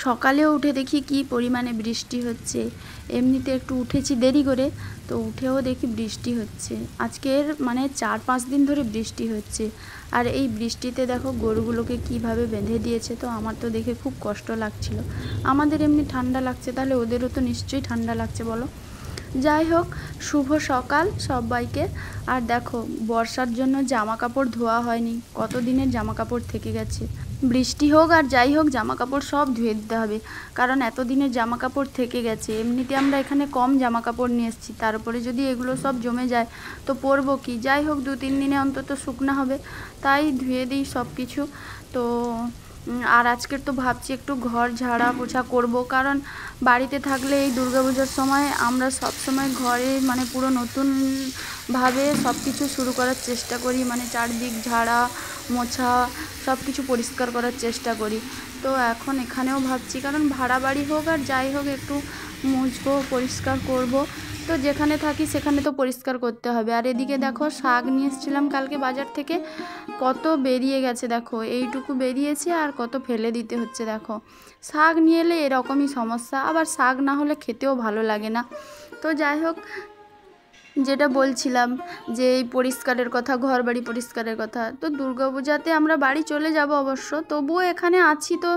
সকালে উঠে দেখি কি পরিমাণে বৃষ্টি হচ্ছে। এমনিতে একটু উঠেছি দেরি করে, তো উঠেও দেখি বৃষ্টি হচ্ছে। আজকের মানে 4-5 দিন ধরে বৃষ্টি হচ্ছে। আর এই বৃষ্টিতে দেখো গরুগুলোকে কিভাবে বেঁধে দিয়েছে, তো আমার তো দেখে খুব কষ্ট লাগছিল। আমাদের এমনি ঠান্ডা লাগছে, তাহলে ওদেরও তো নিশ্চয়ই ঠান্ডা লাগছে বলো। যাই হোক, শুভ সকাল সবাইকে। আর দেখো, বর্ষার জন্য জামা কাপড় ধোয়া হয়নি, কত দিনের জামা কাপড় থেকে গেছে। বৃষ্টি হোক আর যাই হোক, জামা কাপড় সব ধুয়ে দিতে হবে, কারণ এতদিনের জামা কাপড় থেকে গেছে। এমনিতে আমরা এখানে কম জামা কাপড় নিয়ে এসেছি, তারপরে যদি এগুলো সব জমে যায় তো পরবো কি। যাই হোক, 2-3 দিনে অন্তত শুকনো হবে, তাই ধুয়ে দিই সব কিছু। তো আর আজকের তো ভাবছি একটু ঘর ঝাড়া পোছা করব, কারণ বাড়িতে থাকলে এই দুর্গাপূজার সময় আমরা সব সময় ঘরে মানে পুরো নতুনভাবে সব কিছু শুরু করার চেষ্টা করি, মানে চারদিক ঝাড়া মোছা সব কিছু পরিষ্কার করার চেষ্টা করি। তো এখন এখানেও ভাবছি, কারণ ভাড়া বাড়ি হোক আর যাই হোক একটু মুছবো পরিষ্কার করব। তো যেখানে থাকি সেখানে তো পরিষ্কার করতে হবে। আর এদিকে দেখো, শাক নিয়ে এসেছিলাম কালকে বাজার থেকে, কত বেরিয়ে গেছে দেখো, এইটুকু বেরিয়েছে আর কত ফেলে দিতে হচ্ছে দেখো। শাক নিয়ে এলে এরকমই সমস্যা, আবার শাক না হলে খেতেও ভালো লাগে না। তো যাই হোক, যেটা বলছিলাম যে এই পরিষ্কারের কথা, ঘর বাড়ি পরিষ্কারের কথা, তো দুর্গাপূজাতে আমরা বাড়ি চলে যাব অবশ্য, তবুও এখানে আছি, তো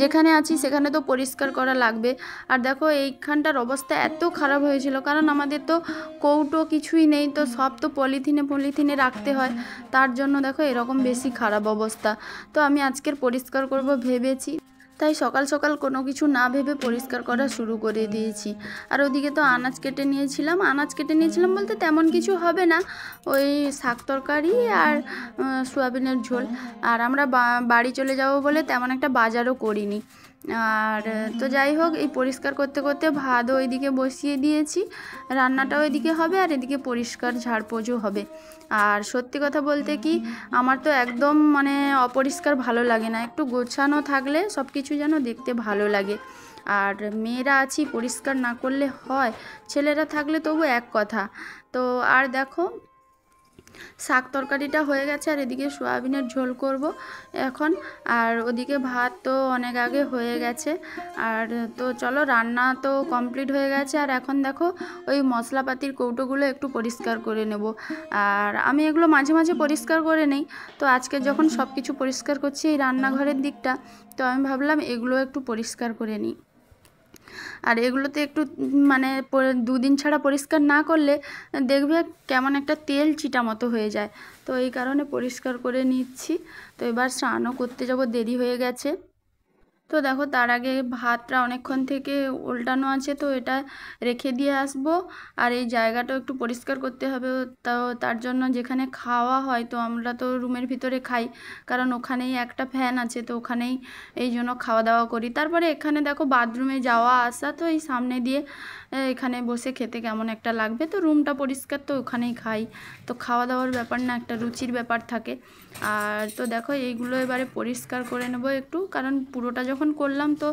যেখানে আছি সেখানে তো পরিষ্কার করা লাগবে। আর দেখো, এইখানটার অবস্থা এত খারাপ হয়েছিল, কারণ আমাদের তো কৌটো কিছুই নেই, তো সব তো পলিথিনে রাখতে হয়, তার জন্য দেখো এরকম বেশি খারাপ অবস্থা। তো আমি আজকের পরিষ্কার করব ভেবেছি, তাই সকাল সকাল কোনো কিছু না ভেবে পরিষ্কার করা শুরু করে দিয়েছি। আর ওদিকে তো আনাজ কেটে নিয়েছিলাম বলতে তেমন কিছু হবে না, ওই শাক তরকারি আর সয়াবিনের ঝোল। আর আমরা বাড়ি চলে যাব বলে তেমন একটা বাজারও করিনি। আর তো যাই হোক, এই পরিষ্কার করতে করতে ভাতও ওইদিকে বসিয়ে দিয়েছি, রান্নাটাও এদিকে হবে আর এদিকে পরিষ্কার ঝাড়পোছও হবে। আর সত্যি কথা বলতে কি, আমার তো একদম মানে অপরিষ্কার ভালো লাগে না, একটু গোছানো থাকলে সব কিছু যেন দেখতে ভালো লাগে। আর মেয়েরা আছি, পরিষ্কার না করলে হয়, ছেলেরা থাকলে তবু এক কথা। তো আর দেখো, শাক তরকারিটা হয়ে গেছে আর এদিকে সয়াবিনের ঝোল করব এখন। আর ওদিকে ভাত তো অনেক আগে হয়ে গেছে। আর তো চলো, রান্না তো কমপ্লিট হয়ে গেছে। আর এখন দেখো, ওই মশলাপাতির কৌটোগুলো একটু পরিষ্কার করে নেব। আর আমি এগুলো মাঝে মাঝে পরিষ্কার করে নেই, তো আজকে যখন সব কিছু পরিষ্কার করছি এই রান্নাঘরের দিকটা, তো আমি ভাবলাম এগুলো একটু পরিষ্কার করে নিই। আর এগুলোতে একটু মানে 2 দিন ছাড়া পরিষ্কার না করলে দেখবে কেমন একটা তেল চিটা মতো হয়ে যায়, তো এই কারণে পরিষ্কার করে নিচ্ছি। তো এবার স্নানও করতে যাব, দেরি হয়ে গেছে। তো দেখো, তার আগে ভাতটা অনেকক্ষণ থেকে উল্টানো আছে, তো এটা রেখে দিয়ে আসবো। আর এই জায়গাটাও একটু পরিষ্কার করতে হবে, তো তার জন্য যেখানে খাওয়া হয়, তো আমরা তো রুমের ভিতরে খাই, কারণ ওখানেই একটা ফ্যান আছে, তো ওখানেই এই জন্য খাওয়া দাওয়া করি। তারপরে এখানে দেখো, বাথরুমে যাওয়া আসা তো এই সামনে দিয়ে, এখানে বসে খেতে কেমন একটা লাগবে, তো রুমটা পরিষ্কার, তো ওখানেই খাই। তো খাওয়া দাওয়ার ব্যাপার না, একটা রুচির ব্যাপার থাকে। আর তো দেখো, এইগুলো এবারে পরিষ্কার করে নেব একটু, কারণ পুরোটা যখন করলাম তো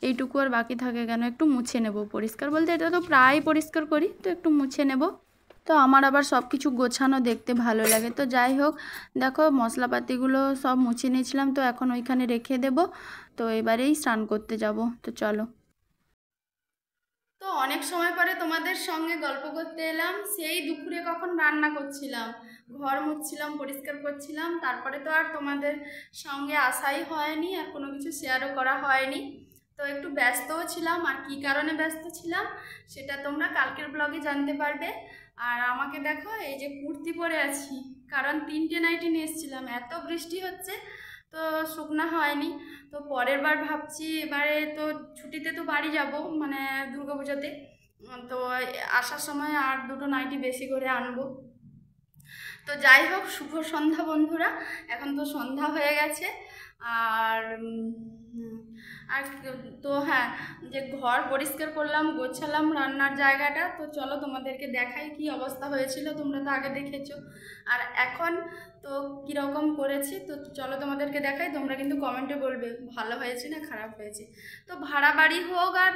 এইটুকু আর বাকি থাকে কেন, একটু মুছে নেব। পরিষ্কার বলতে এটা তো প্রায় পরিষ্কার করি, তো একটু মুছে নেব। তো আমার আবার সব কিছু গোছানো দেখতে ভালো লাগে। তো যাই হোক, দেখো মশলাপাতিগুলো সব মুছে নিয়েছিলাম, তো এখন ওইখানে রেখে দেব। তো এবারেই স্নান করতে যাব, তো চলো। তো অনেক সময় পরে তোমাদের সঙ্গে গল্প করতে এলাম। সেই দুপুরে কখন রান্না করছিলাম, ঘর মুছছিলাম, পরিষ্কার করছিলাম, তারপরে তো আর তোমাদের সঙ্গে আসাই হয়নি আর কোনো কিছু শেয়ারও করা হয়নি। তো একটু ব্যস্তও ছিলাম, আর কী কারণে ব্যস্ত ছিলাম সেটা তোমরা কালকের ব্লগে জানতে পারবে। আর আমাকে দেখো, এই যে কুর্তি পরে আছি, কারণ 3টে নাইটি নিয়ে এসেছিলাম, এত বৃষ্টি হচ্ছে তো শুকনা হয়নি। তো পরের বার ভাবছি, এবারে তো ছুটিতে তো বাড়ি যাব, মানে দুর্গাপূজাতে, তো আসার সময় আর 2টো নাইটি বেশি করে আনবো। তো যাই হোক, শুভ সন্ধ্যা বন্ধুরা, এখন তো সন্ধ্যা হয়ে গেছে। আর আর তো হ্যাঁ, যে ঘর পরিষ্কার করলাম, গোছালাম রান্নার জায়গাটা, তো চলো তোমাদেরকে দেখাই কি অবস্থা হয়েছিল, তোমরা তো আগে দেখেছো। আর এখন তো কীরকম করেছি, তো চলো তোমাদেরকে দেখাই। তোমরা কিন্তু কমেন্টে বলবে ভালো হয়েছে না খারাপ হয়েছে। তো ভাড়া বাড়ি হোক আর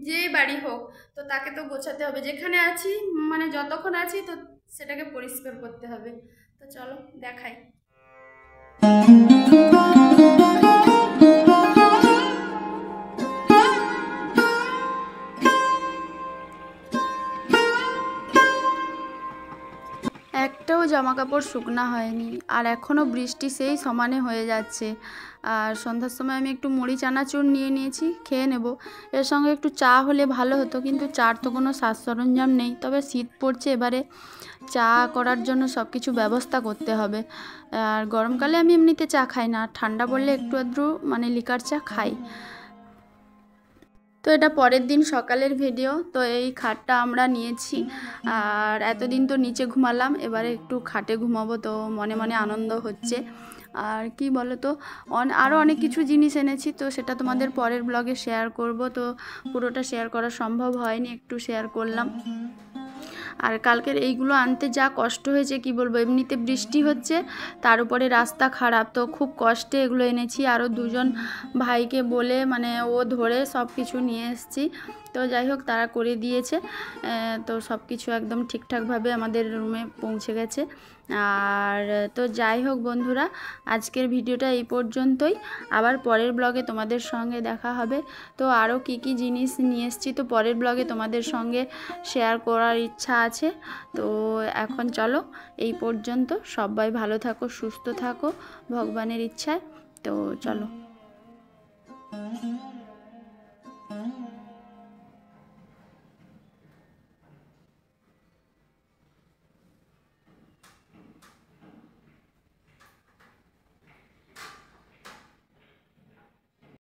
যে বাড়ি হোক, তো তাকে তো গোছাতে হবে, যেখানে আছি মানে যতক্ষণ আছি তো সেটাকে পরিষ্কার করতে হবে। তো চলো দেখাই। জামাকাপড় শুকনা হয়নি, আর এখনও বৃষ্টি সেই সমানে হয়ে যাচ্ছে। আর সন্ধ্যার সময় আমি একটু মুড়ি চানাচুর নিয়ে নিয়েছি, খেয়ে নেব। এর সঙ্গে একটু চা হলে ভালো হতো, কিন্তু চার তো কোনো সাজ সরঞ্জাম নেই। তবে শীত পড়ছে, এবারে চা করার জন্য সব কিছু ব্যবস্থা করতে হবে। আর গরমকালে আমি এমনিতে চা খাই না, ঠান্ডা পড়লে একটু আধটু মানে লিকার চা খাই। তো এটা পরের দিন সকালের ভিডিও। তো এই খাটটা আমরা নিয়েছি, আর এতদিন তো নিচে ঘুমালাম, এবারে একটু খাটে ঘুমাবো, তো মনে মনে আনন্দ হচ্ছে। আর কি বলো তো, আরও অনেক কিছু জিনিস এনেছি, তো সেটা তোমাদের পরের ব্লগে শেয়ার করব। তো পুরোটা শেয়ার করা সম্ভব হয়নি, একটু শেয়ার করলাম। আর কালকের এইগুলো আনতে যা কষ্ট হয়েছে কি বলবো, এমনিতে বৃষ্টি হচ্ছে, তার উপরে রাস্তা খারাপ, তো খুব কষ্টে এগুলো এনেছি। আরও দুজন ভাইকে বলে মানে ও ধরে সব কিছু নিয়ে এসেছি। তো যাই হোক, তারা করে দিয়েছে। তো সব কিছু একদম ঠিকঠাকভাবে আমাদের রুমে পৌঁছে গেছে। আর তো যাই হোক বন্ধুরা, আজকের ভিডিওটা এই পর্যন্তই। আবার পরের ব্লগে তোমাদের সঙ্গে দেখা হবে। তো আরও কি কি জিনিস নিয়ে এসেছি, তো পরের ব্লগে তোমাদের সঙ্গে শেয়ার করার ইচ্ছা আছে। তো এখন চলো এই পর্যন্ত, সবাই ভালো থাকো, সুস্থ থাকো ভগবানের ইচ্ছায়। তো চলো।